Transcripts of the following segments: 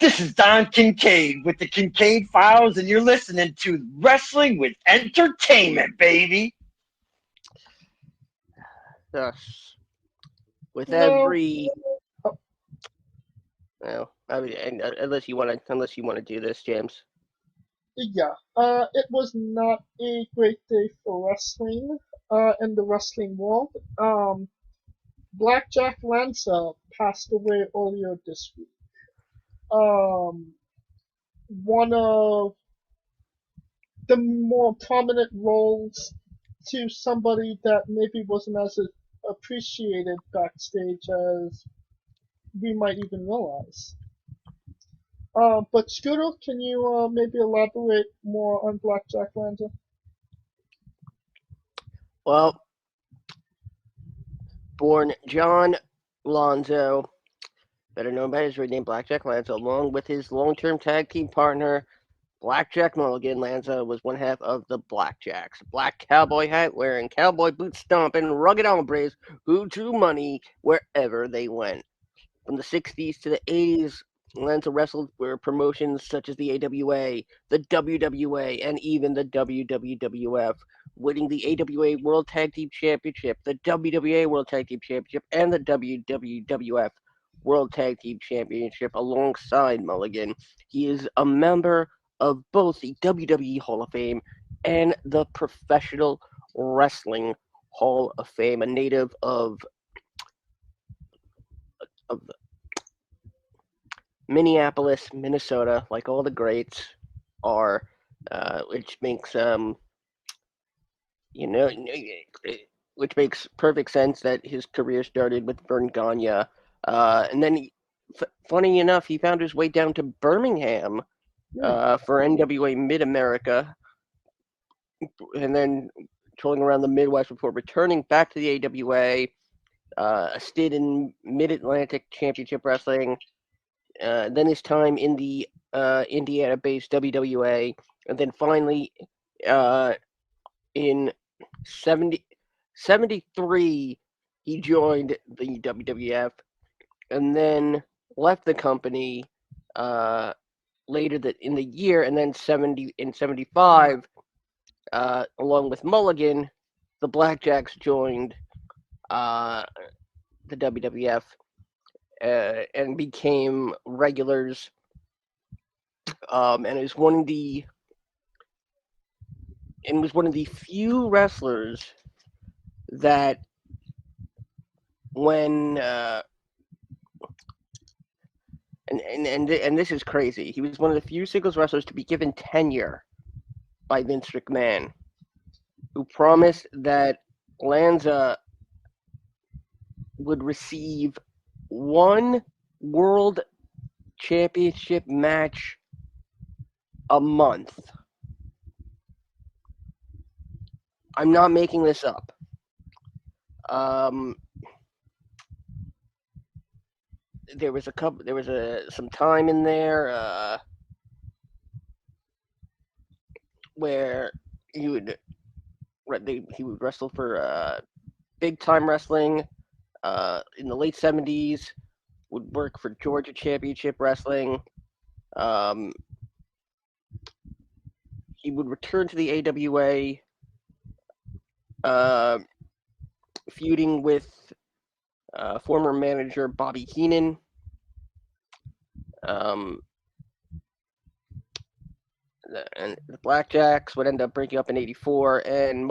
This is Don Kincaid with the Kincaid Files, and you're listening to Wrestling with Entertainment, baby. Thus, with No, every, well, I mean, unless you want to do this, James. yeah. It was not a great day for wrestling. In the wrestling world. Black Jack Lanza passed away earlier this week. Um, one of the more prominent roles to somebody that maybe wasn't as appreciated backstage as we might even realize. But Scooter, can you maybe elaborate more on Black Jack Lanza? Well, born John Lonzo, better known by his real name Blackjack Lanza, along with his long-term tag team partner Blackjack Mulligan. Lanza was one half of the Blackjacks. Black cowboy hat wearing, cowboy boots stomping, rugged hombres who drew money wherever they went. From the 60s to the 80s, Lanza wrestled for promotions such as the AWA, the WWA, and even the WWF, winning the AWA World Tag Team Championship, the WWA World Tag Team Championship, and the WWF World Tag Team Championship alongside Mulligan. He is a member of both the WWE Hall of Fame and the Professional Wrestling Hall of Fame, a native of Minneapolis, Minnesota, like all the greats are, which makes you know, which makes perfect sense that his career started with Vern Gagne, and then funny enough, he found his way down to Birmingham for NWA Mid America, and then touring around the Midwest before returning back to the AWA. A stint in Mid Atlantic Championship Wrestling. Then his time in the Indiana-based WWA, and then finally in 73, he joined the WWF, and then left the company later in the year, and then in 75, along with Mulligan, the Blackjacks joined the WWF. And became regulars, and was one of the few wrestlers that when and this is crazy. He was one of the few singles wrestlers to be given tenure by Vince McMahon, who promised that Lanza would receive one world championship match a month. I'm not making this up. There was some time in there where he would wrestle for Big Time Wrestling in the late 70s. Would work for Georgia Championship Wrestling. He would return to the AWA, feuding with former manager Bobby Heenan. And the Blackjacks would end up breaking up in '84, and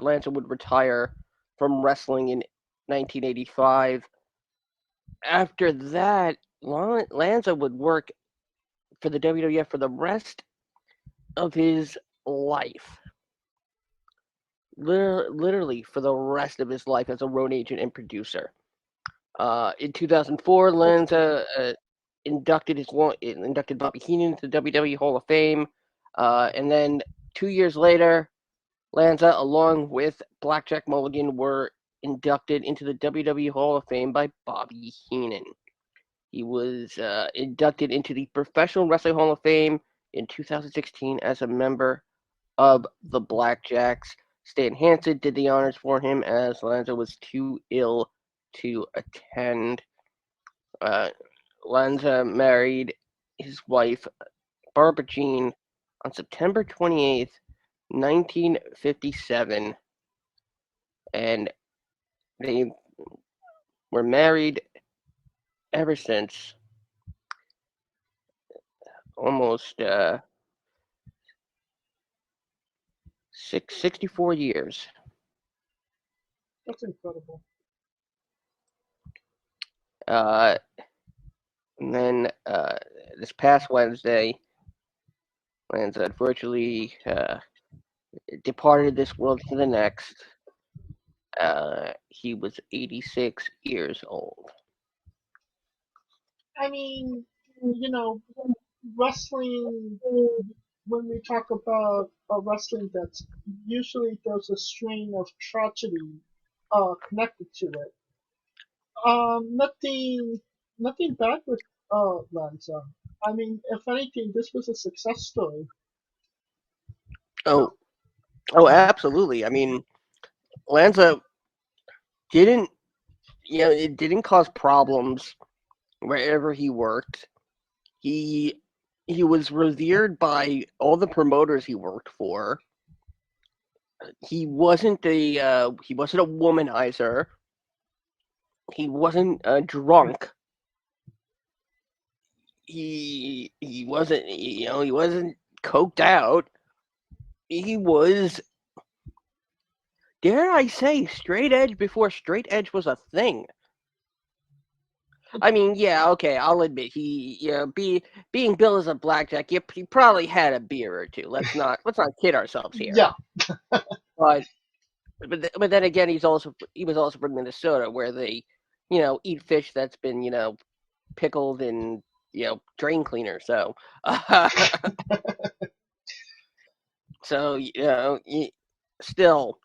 Lanza would retire from wrestling in 1985. After that, Lanza would work for the WWF for the rest of his life. Literally for the rest of his life as a road agent and producer. In 2004, Lanza inducted Bobby Heenan into the WWE Hall of Fame, and then 2 years later, Lanza, along with Blackjack Mulligan, were inducted into the WWE Hall of Fame by Bobby Heenan. He was inducted into the Professional Wrestling Hall of Fame in 2016 as a member of the Blackjacks. Stan Hansen did the honors for him as Lanza was too ill to attend. Lanza married his wife, Barbara Jean, on September 28th, 1957, and they were married ever since, almost 64 years. That's incredible. And then this past Wednesday, Lanza unfortunately departed this world to the next. He was 86 years old. I mean, wrestling, when we talk about a wrestling that's usually there's a strain of tragedy connected to it. Nothing bad with Lanza. I mean, if anything, this was a success story. Oh, absolutely. I mean, Lanza didn't, it didn't cause problems wherever he worked. He was revered by all the promoters he worked for. He wasn't a womanizer. He wasn't drunk. He wasn't he wasn't coked out. He was, dare I say, straight edge before straight edge was a thing. I mean, yeah, okay, I'll admit being billed as a blackjack, he probably had a beer or two. Let's not kid ourselves here. Yeah. But then again, he was also from Minnesota, where they, eat fish that's been, pickled in, drain cleaner. So, so still,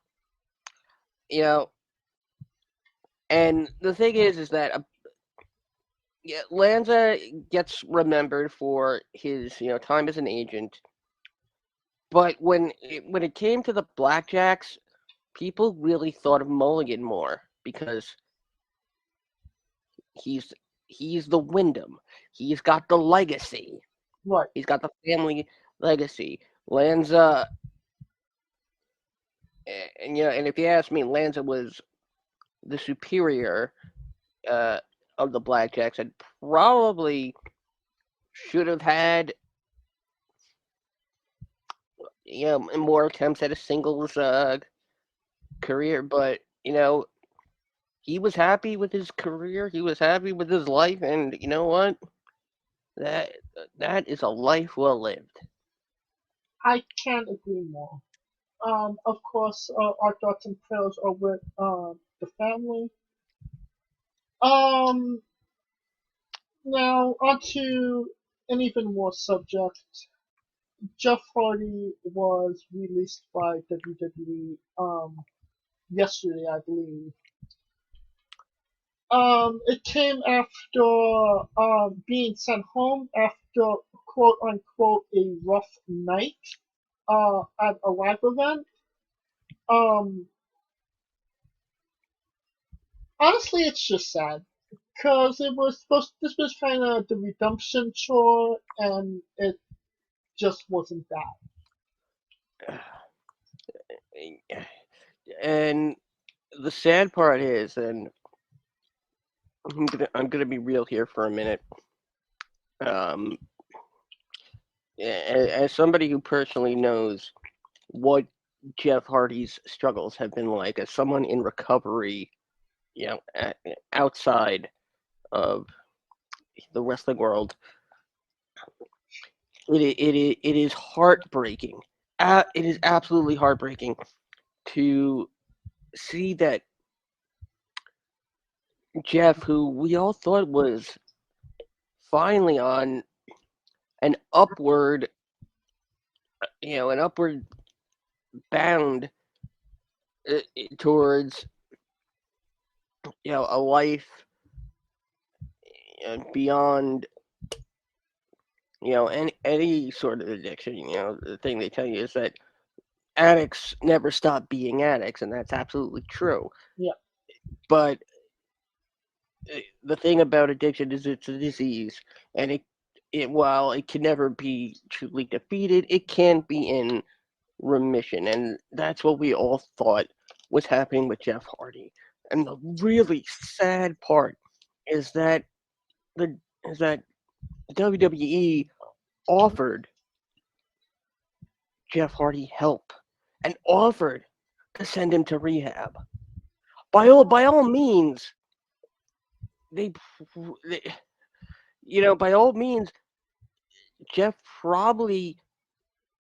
and the thing is that Lanza gets remembered for his, time as an agent. But when it came to the Blackjacks, people really thought of Mulligan more because he's the Wyndham. He's got the legacy. Right. He's got the family legacy. Lanza, and and if you ask me, Lanza was the superior of the Blackjacks, and probably should have had more attempts at a singles career, but he was happy with his career. He was happy with his life, and you know what? That is a life well lived. I can't agree more. Of course, our thoughts and prayers are with the family. Um, Now onto an even more subject. Jeff Hardy was released by WWE yesterday, I believe. It came after being sent home after quote unquote a rough night at a live event. Um, Honestly, it's just sad because it was supposed. This was kind of the redemption chore, and it just wasn't that. And the sad part is, and I'm gonna be real here for a minute. Um, as somebody who personally knows what Jeff Hardy's struggles have been like, as someone in recovery, outside of the wrestling world, it is heartbreaking. It is absolutely heartbreaking to see that Jeff, who we all thought was finally on an upward, an upward bound towards, a life beyond, any sort of addiction. The thing they tell you is that addicts never stop being addicts, and that's absolutely true. Yeah. But the thing about addiction is it's a disease, and while it can never be truly defeated, it can be in remission, and that's what we all thought was happening with Jeff Hardy. And the really sad part is that the is that WWE offered Jeff Hardy help and offered to send him to rehab. By all means, they, they by all means, Jeff probably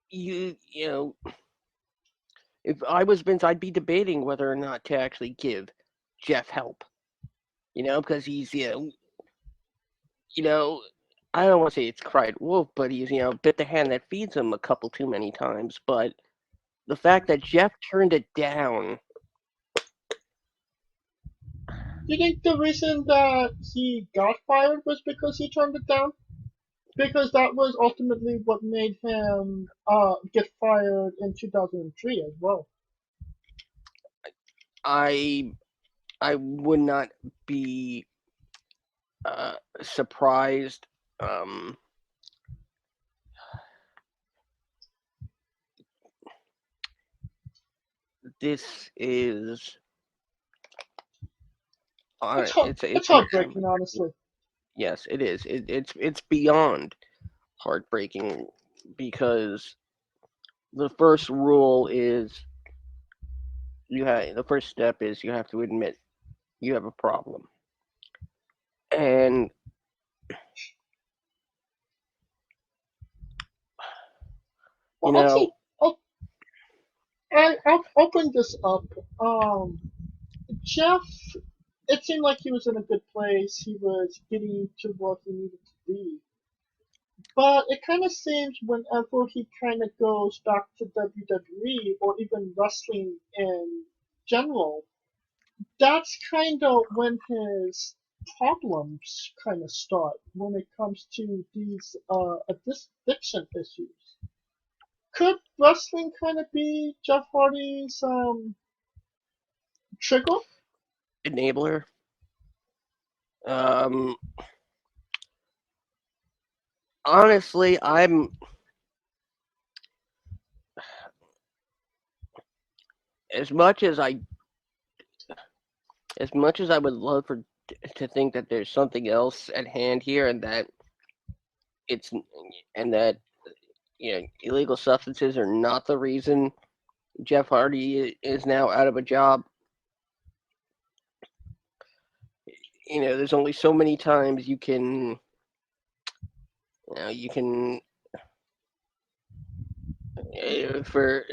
you know if I was Vince, I'd be debating whether or not to actually give Jeff help. Because he's I don't want to say it's cried wolf, but he's bit the hand that feeds him a couple too many times. But the fact that Jeff turned it down, You think the reason that he got fired was because he turned it down? Because that was ultimately what made him get fired in 2003 as well. I would not be surprised. This is It's heartbreaking, honestly. Yes, it is. It's beyond heartbreaking because the first rule is the first step is you have to admit you have a problem. And Well, I'll bring this up. Jeff, it seemed like he was in a good place. He was getting to where he needed to be. But it kind of seems whenever he kind of goes back to WWE or even wrestling in general, that's kind of when his problems kind of start when it comes to these addiction issues. Could wrestling kind of be Jeff Hardy's trickle? enabler. Honestly, as much as I would love to think that there's something else at hand here, and that it's and that illegal substances are not the reason Jeff Hardy is now out of a job. There's only so many times you can for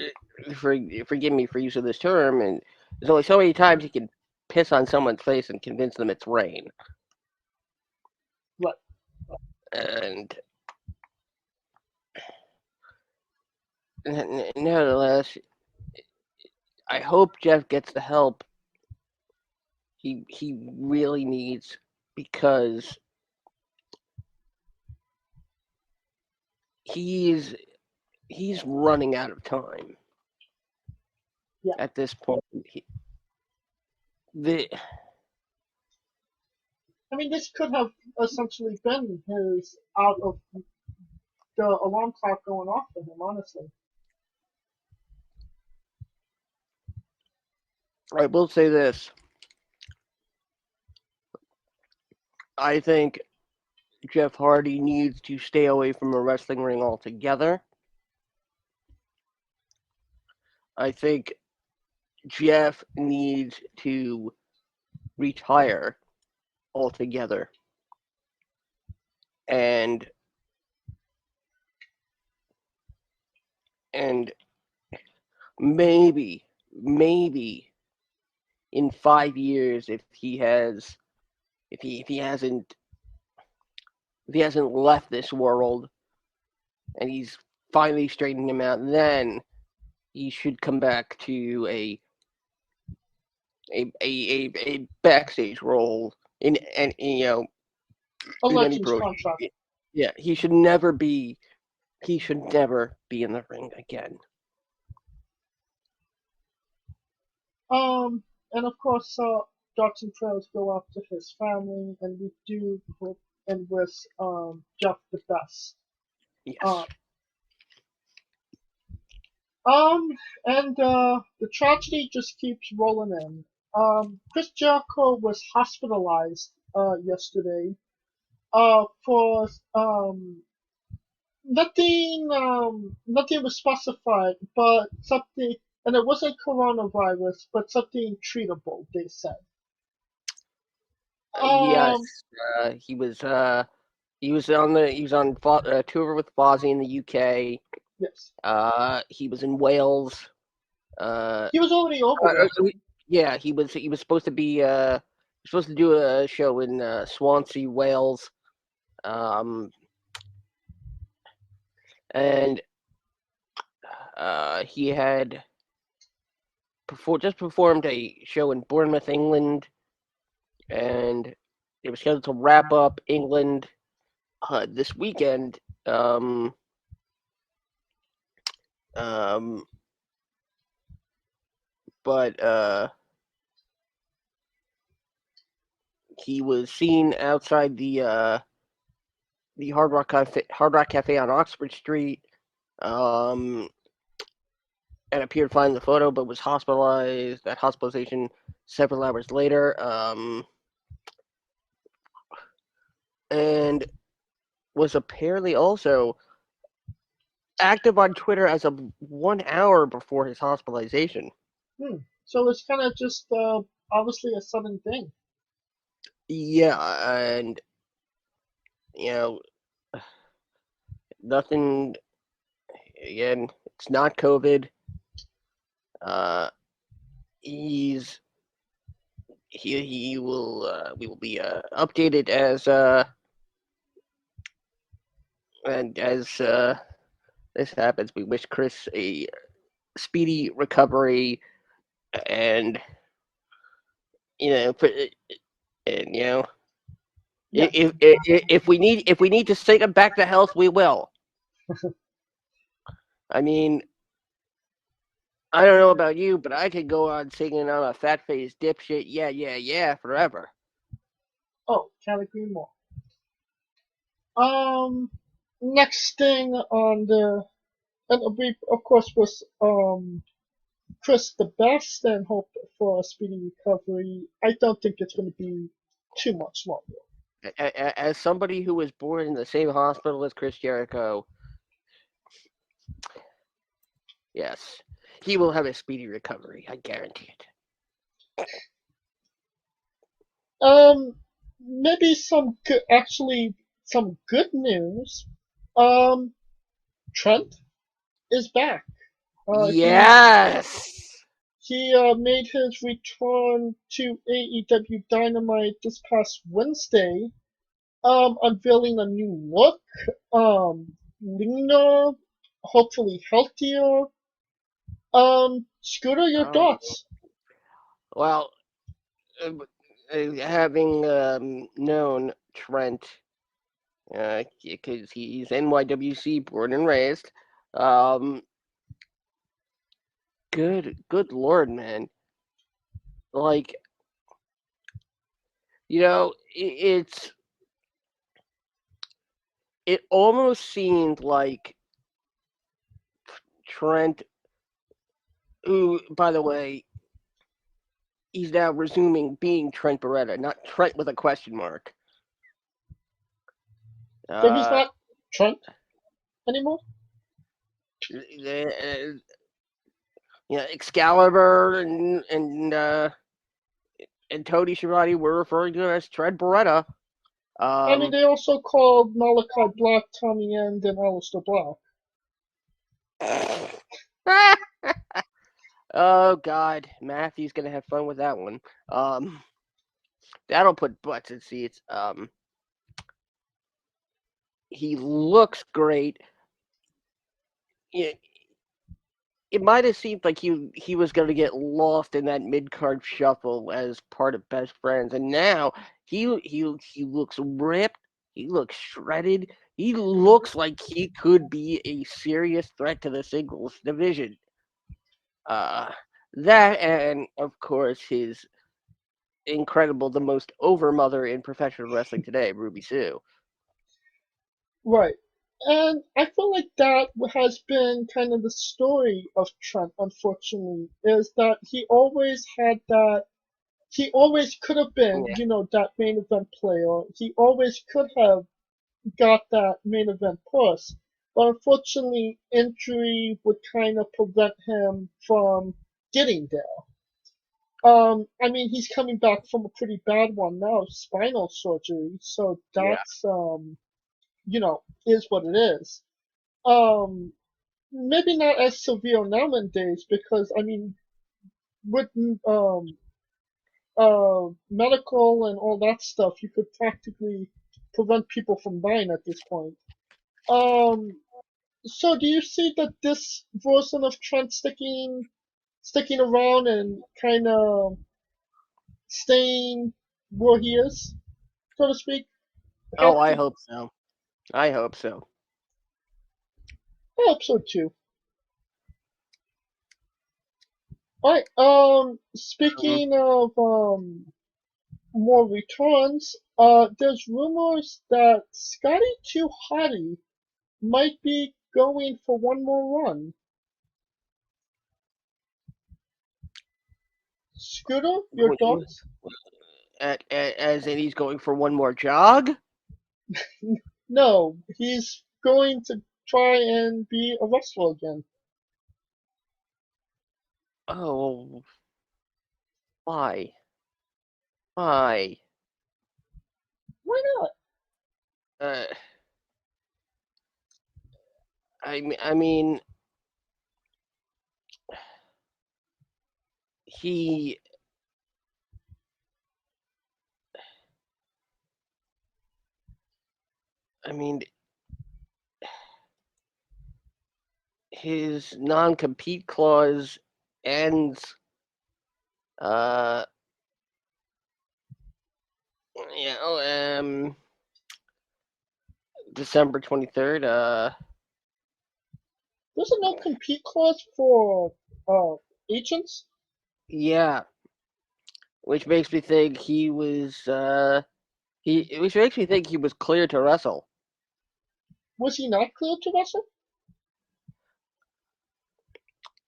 forgive me for use of this term, and there's only so many times you can piss on someone's face and convince them it's rain. Right. And nevertheless, I hope Jeff gets the help he really needs, because he's running out of time. Yeah. At this point. I mean, this could have essentially been his out of the alarm clock going off for him, honestly. I will say this. I think Jeff Hardy needs to stay away from a wrestling ring altogether. I think Jeff needs to retire altogether. And maybe in 5 years, if he hasn't left this world and he's finally straightened him out, then he should come back to a backstage role in a Legends contract. Yeah, he should never be in the ring again. And of course, thoughts and prayers go out to his family, and we do hope and with Jeff the Best. Yes. And the tragedy just keeps rolling in. Chris Jericho was hospitalized yesterday for nothing was specified, but something, and it wasn't coronavirus, but something treatable, they said. Yes. Um, He was on tour with Fozzy in the UK. yes. He was in Wales. He was already over there. Yeah, he was supposed to be supposed to do a show in Swansea, Wales. And he had just performed a show in Bournemouth, England, and it was scheduled to wrap up England this weekend. But he was seen outside the Hard Rock Cafe on Oxford Street, and appeared fine in the photo, but was hospitalized at hospitalization several hours later. And was apparently also active on Twitter as of 1 hour before his hospitalization. So it's kind of just obviously a sudden thing. Yeah, and nothing. Again, it's not COVID. He will we will be updated as this happens. We wish Chris a speedy recovery, and and Yes. if we need to sing him back to health, we will. I mean, I don't know about you, but I could go on singing "I'm a fat faced dipshit, yeah, yeah, yeah" forever. Oh, can't agree more. Next thing on the, and we of course was Chris the Best and hope for a speedy recovery. I don't think it's going to be too much longer. As somebody who was born in the same hospital as Chris Jericho, yes, he will have a speedy recovery. I guarantee it. Maybe some good, actually some good news. Trent is back. Yes. He made his return to AEW Dynamite this past Wednesday, unveiling a new look, leaner, hopefully healthier. Scooter, your thoughts? Well, having known Trent, because he's NYWC born and raised, good lord, man. Like, it almost seemed like Trent, who, by the way, he's now resuming being Trent Beretta, not Trent with a question mark. So he's not Trent anymore? Excalibur and Tony Schiavone were referring to him as Trent Beretta. I mean, they also called Malachi Black Tommy End and Aleister Black. Oh God, Matthew's gonna have fun with that one. That'll put butts in seats. He looks great. It might have seemed like he was going to get lost in that mid card shuffle as part of Best Friends, and now he looks ripped. He looks shredded. He looks like he could be a serious threat to the singles division. That, and of course his incredible, the most over mother in professional wrestling today, Ruby Sue. Right. And I feel like that has been kind of the story of Trent, unfortunately, is that he always had that, he always could have been, Yeah. that main event player. He always could have got that main event push. But unfortunately, injury would kind of prevent him from getting there. I mean, he's coming back from a pretty bad one now, spinal surgery. So Yeah. that's, is what it is. Um, Maybe not as severe nowadays because I mean, with medical and all that stuff, you could practically prevent people from dying at this point. Um, so do you see that this version of Trent sticking around and kind of staying where he is, so to speak? Oh, I Healthy? hope so. I hope so. I hope so too. Alright, Mhm. speaking of more returns, there's rumors that Scotty 2 Hottie might be going for one more run. Scooter, your thoughts? As in he's going for one more jog? No, he's going to try and be a wrestler again. Oh, why? Why? Why not? Uh, I mean, he. I mean, his non-compete clause ends. Uh, you know, December 23rd. There's a no compete clause for agents. Yeah, which makes me think he was. Which makes me think he was clear to wrestle. Was he not cleared to wrestle?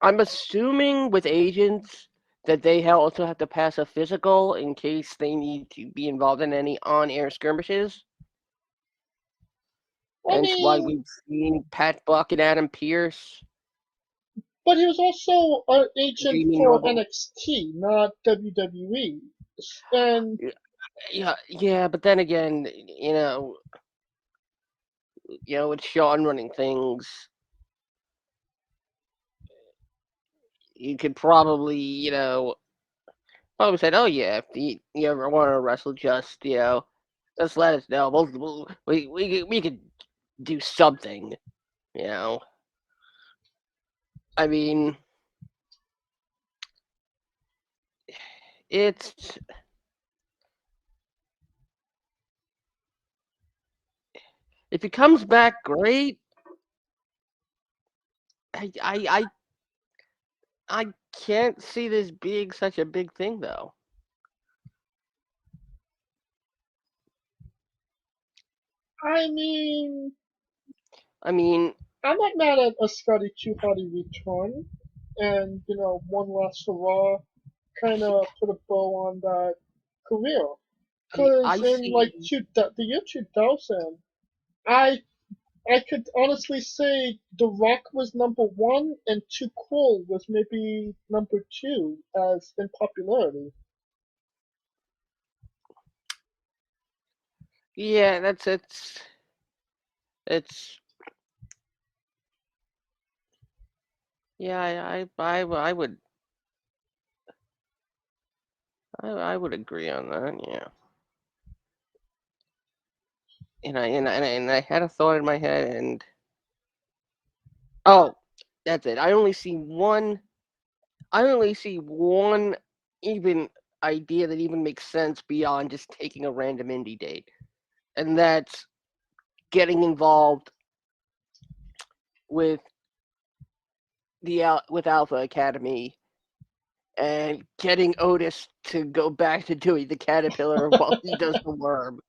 I'm assuming with agents that they also have to pass a physical in case they need to be involved in any on-air skirmishes. I Hence why mean, we've seen Pat Buck and Adam Pearce, but he was also an agent Jamie for Noble. NXT, not WWE. And Yeah, but then again, with Sean running things, you could probably, probably said, "Oh yeah, if you ever want to wrestle, just let us know. We could do something." You know, I mean, it's if he comes back, great. I I I, I can't see this being such a big thing, though. I mean, I mean, I'm not mad at a Scotty 2 Hottie return. And, one last hurrah kind of put a bow on that career. Because I in see. like the year 2000, I I could honestly say The Rock was number one and Too Cool was maybe number two as in popularity. Yeah, it's. Yeah, I would agree on that. Yeah, and I had a thought in my head, and oh, that's it. I only see one even idea that even makes sense beyond just taking a random indie date, and that's getting involved with with Alpha Academy and getting Otis to go back to doing the caterpillar while he does the worm.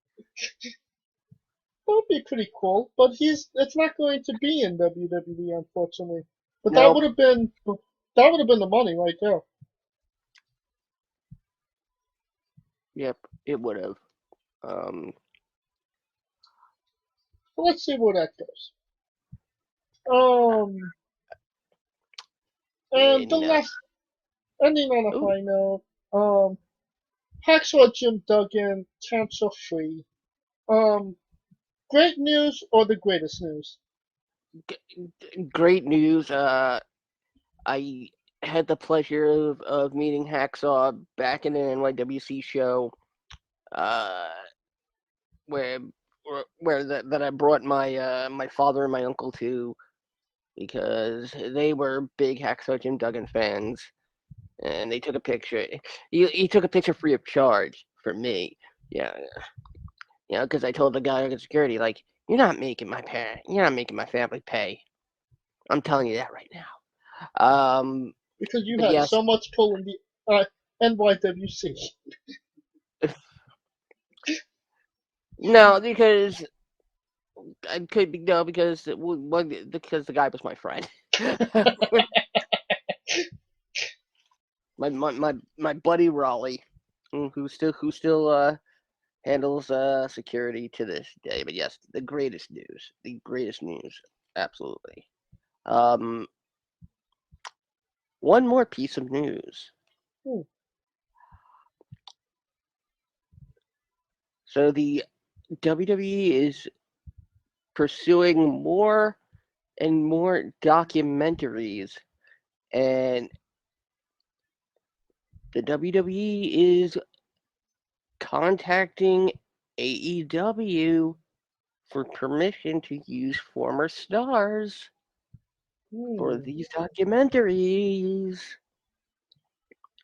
would be pretty cool, but it's not going to be in WWE, unfortunately. But that Nope. would have been the money right there. Yep, it would have. So let's see where that goes. And the In, last ending on a ooh, high note. Hacksaw Jim Duggan cancer free. Great news or the greatest news? great news. I had the pleasure of meeting Hacksaw back in an NYWC show, uh, where that I brought my father and my uncle to because they were big Hacksaw Jim Duggan fans, and they took a picture. He took a picture free of charge for me. Yeah, because I told the guy at security, like, you're not making my family pay. I'm telling you that right now. Because you But had yes, so much pull in the NYWC. no, because I could be no because because the guy was my friend. my buddy Raleigh, who still handles security to this day. But yes, the greatest news, absolutely. Um, one more piece of news. Hmm. So the WWE is pursuing more and more documentaries, and the WWE is contacting AEW for permission to use former stars for Hmm. these documentaries.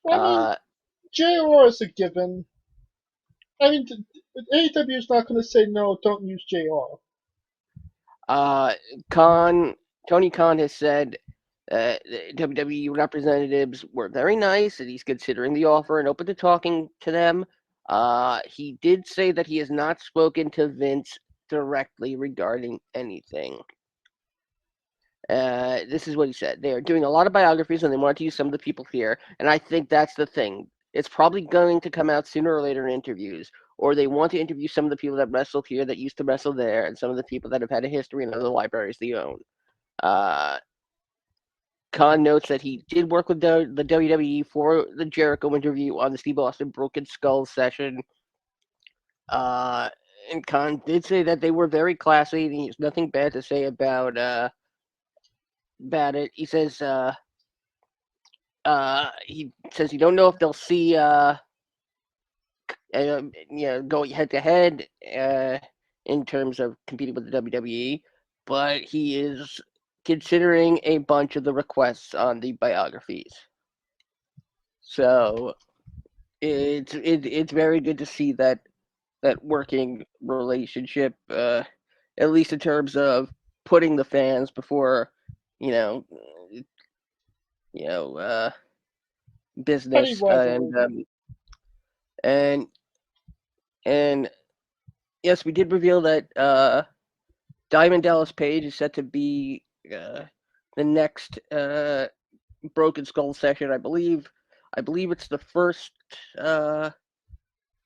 I mean, JR is a given. I mean, AEW is not going to say no. Don't use JR. Uh, Khan, Tony Khan has said the WWE representatives were very nice, and he's considering the offer and open to talking to them. He did say that he has not spoken to Vince directly regarding anything. This is what he said. They are doing a lot of biographies and they want to use some of the people here. And I think that's the thing. It's probably going to come out sooner or later in interviews. Or they want to interview some of the people that wrestled here that used to wrestle there and some of the people that have had a history in other libraries they own. Uh, Khan notes that he did work with the WWE for the Jericho interview on the Steve Austin Broken Skull session. And Khan did say that they were very classy and he has nothing bad to say about it. He says he says you don't know if they'll see going head to head in terms of competing with the WWE, but he is considering a bunch of the requests on the biographies. So it's very good to see that working relationship, at least in terms of putting the fans before you know you know uh, Petty business rivalry. and and yes, we did reveal that Diamond Dallas Page is set to be the next Broken Skull session. I believe it's the first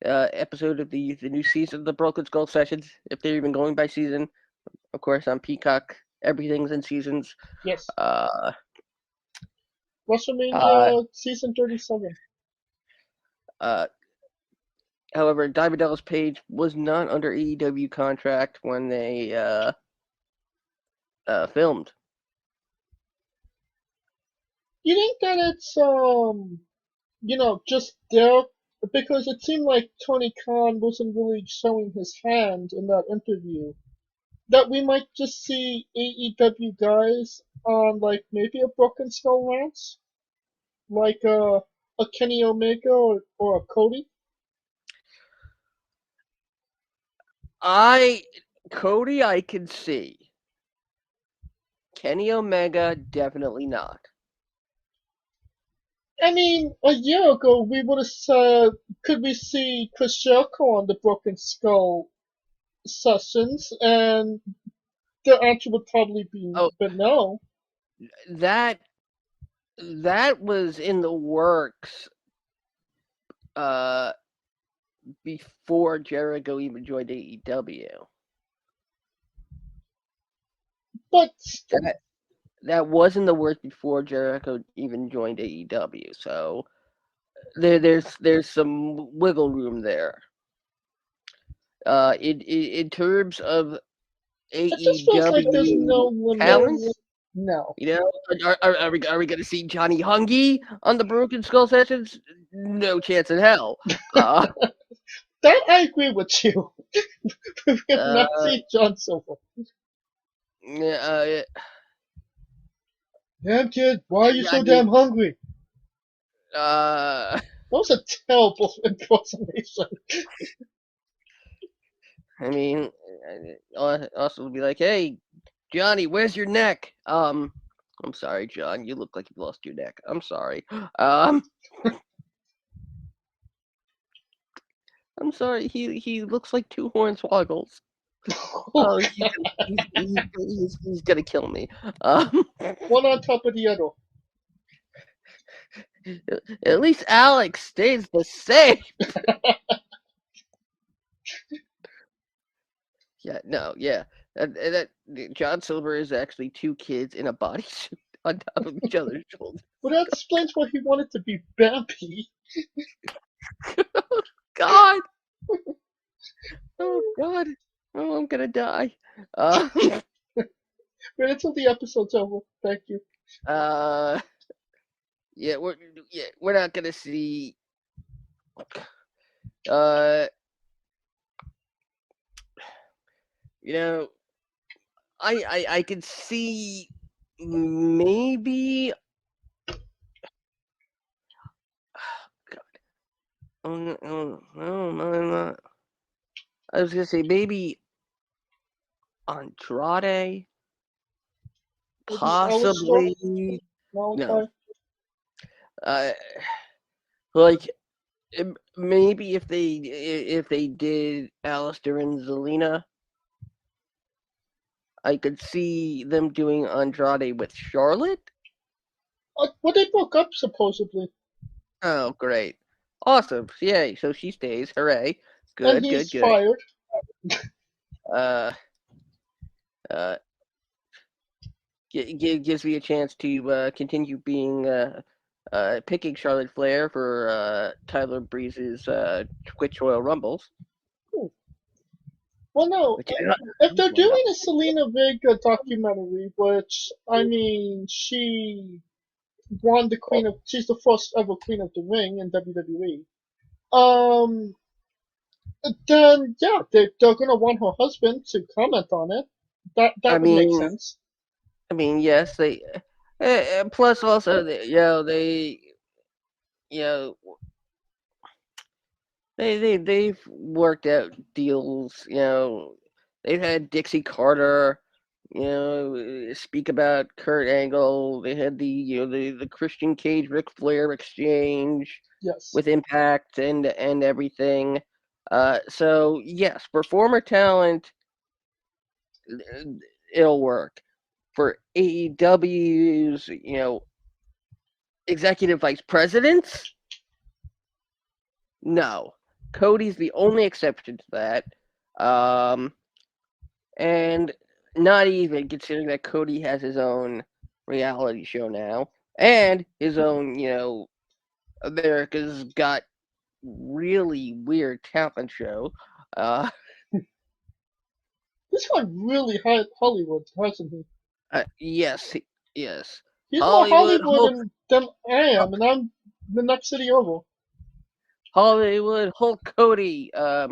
episode of the new season of the Broken Skull sessions, if they're even going by season. Of course, on Peacock, everything's in seasons. Yes. Uh, uh, WrestleMania season 37. uh, However, Diamond Dallas Page was not under AEW contract when they filmed. You think that it's just there because it seemed like Tony Khan wasn't really showing his hand in that interview. That we might just see AEW guys on like maybe a Broken Skull Lance, like a Kenny Omega or a Cody. Cody, I can see. Kenny Omega, definitely not. I mean, a year ago we would have said, could we see Chris Jericho on the Broken Skull sessions, and the answer would probably be Oh, no. that was in the works before Jericho even joined AEW. But That was in the works before Jericho even joined AEW. So there's some wiggle room there. In terms of it just feels like there's no AEW talent, limits. No. you know, are we going to see Johnny Hungy on the Broken Skull sessions? No chance in hell. That I agree with you. We have not Uh, seen John Silver. yeah, Damn kid, why are you I so mean, damn hungry? uh, That was a terrible impersonation. I mean, also be like, hey, Johnny, where's your neck? I'm sorry, John. You look like you've lost your neck. I'm sorry. I'm sorry. He looks like two hornswoggles. Oh, Oh, he's gonna kill me. one on top of the other. At least Alex stays the same. Yeah, no, yeah. That John Silver is actually two kids in a bodysuit on top of each other's shoulders. Well, that explains why he wanted to be Bambi. God. Oh God. Oh, I'm gonna die. Wait until the episode's over. Thank you. Yeah, we're not gonna see. Uh, you know, I could see maybe. God. Oh, no, I was gonna say maybe Andrade, Maybe Alistair? possibly. No, Malachi? uh, like maybe if they did Alistair and Zelina, I could see them doing Andrade with Charlotte. Well, they broke up supposedly, Oh, great. Awesome. Yay. So she stays. Hooray. and Good, good, he's good. fired. Uh, uh, gives me a chance to continue being picking Charlotte Flair for Tyler Breeze's Twitch Royal Rumbles. Ooh. Well, no. Which I If they're doing a Selena Vega documentary, which I mean, she won the Queen of. She's the first ever Queen of the Ring in WWE. Um, then yeah, they're gonna want her husband to comment on it. I That would make mean, sense. yes, they. Plus, also, you know, they've worked out deals. They've had Dixie Carter. Speak about Kurt Angle. They had the Christian Cage Ric Flair exchange Yes. with Impact and everything. So yes, performer talent, it'll work. For AEW's, executive vice presidents, no. Cody's the only exception to that. And not even considering that Cody has his own reality show now and his own, America's Got Really Weird Talent show. He's gone really Hollywood, hasn't he? Yes, yes. He's more Hollywood Hollywood Hulk, than I am, and I'm the next city over. Hollywood Hulk Cody. Uh,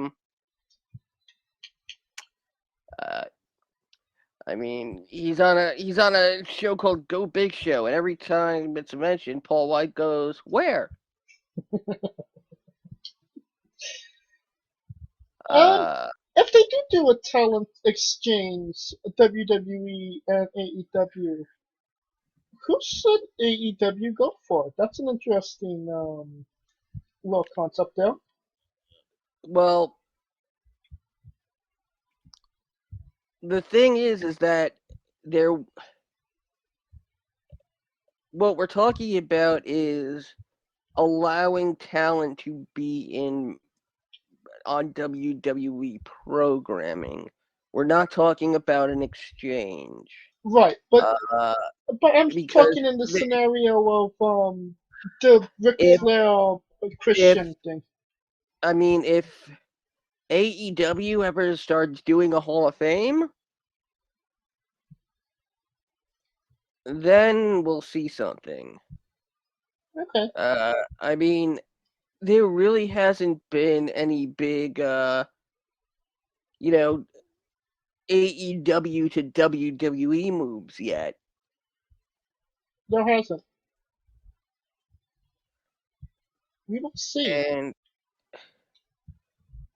I mean, he's on a show called Go Big Show, and every time it's mentioned, Paul White goes, "Where?" Um, Uh, if they do a talent exchange, WWE and AEW, who should AEW go for? That's an interesting little concept there. well, the thing is that there. What we're talking about is allowing talent to be on WWE programming. We're not talking about an exchange. Right, but Uh, I'm because talking in the scenario of the Ric if Flair if Christian thing. I mean if AEW ever starts doing a Hall of Fame, then we'll see something. Okay. I mean, there really hasn't been any big, you know, AEW to WWE moves yet. There hasn't. We will see. And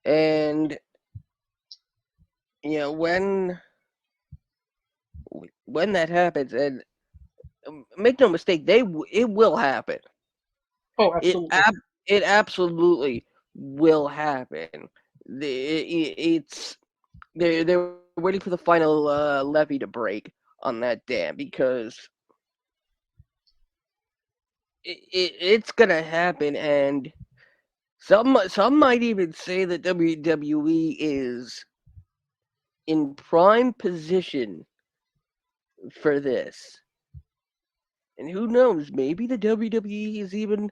and you know when that happens, and make no mistake, it will happen. Oh, It absolutely. it absolutely will happen. It's they're waiting for the final levy to break on that dam because it's gonna happen, and some might even say that WWE is in prime position for this. And who knows, maybe the WWE is even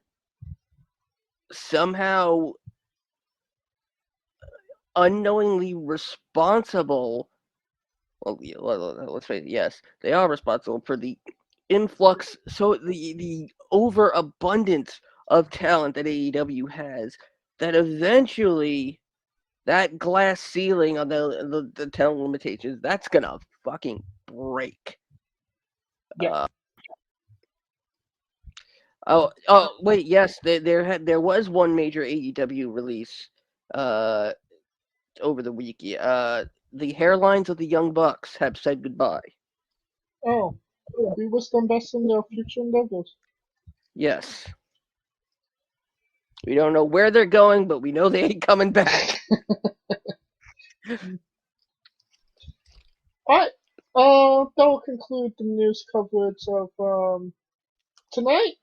somehow unknowingly responsible. Well, let's face it, yes, they are responsible for the influx, so the overabundance of talent that AEW has, that eventually that glass ceiling on the talent limitations, that's gonna fucking break. Yeah. Uh, wait, yes, there was one major AEW release uh over the week. The hairlines of the Young Bucks have said goodbye. Oh, we wish them best in their future endeavors. Yes. We don't know where they're going, but we know they ain't coming back. Alright. That will conclude the news coverage of tonight.